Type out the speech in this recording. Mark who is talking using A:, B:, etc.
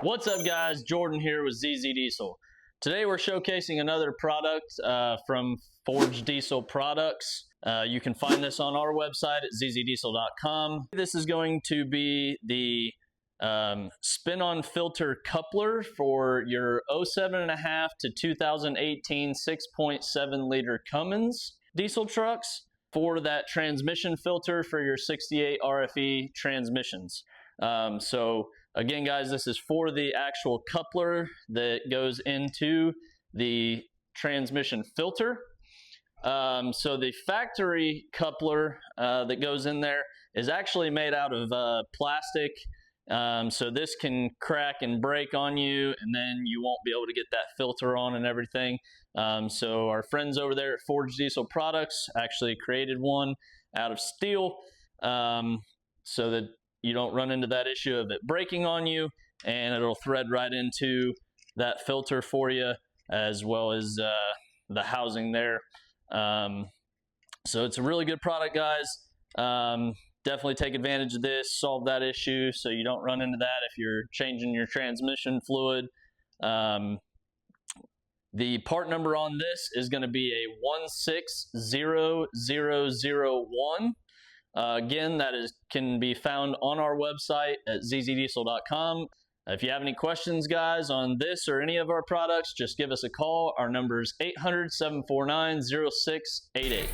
A: What's up guys, Jordan here with ZZ Diesel. Today we're showcasing another product from Forged Diesel Products. You can find this on our website at zzdiesel.com. This is going to be the spin-on filter coupler for your 07.5 to 2018 6.7 liter Cummins diesel trucks for that transmission filter for your 68 RFE transmissions. So again guys, this is for the actual coupler that goes into the transmission filter. So the factory coupler that goes in there is actually made out of plastic. So this can crack and break on you, and then you won't be able to get that filter on and everything. So our friends over there at Forged Diesel Products actually created one out of steel so that you don't run into that issue of it breaking on you, and it'll thread right into that filter for you, as well as the housing there. So it's a really good product, guys. Definitely take advantage of this, solve that issue so you don't run into that if you're changing your transmission fluid. The part number on this is going to be a 160001. Again, that can be found on our website at zzdiesel.com. If you have any questions, guys, on this or any of our products, just give us a call. Our number is 800-749-0688.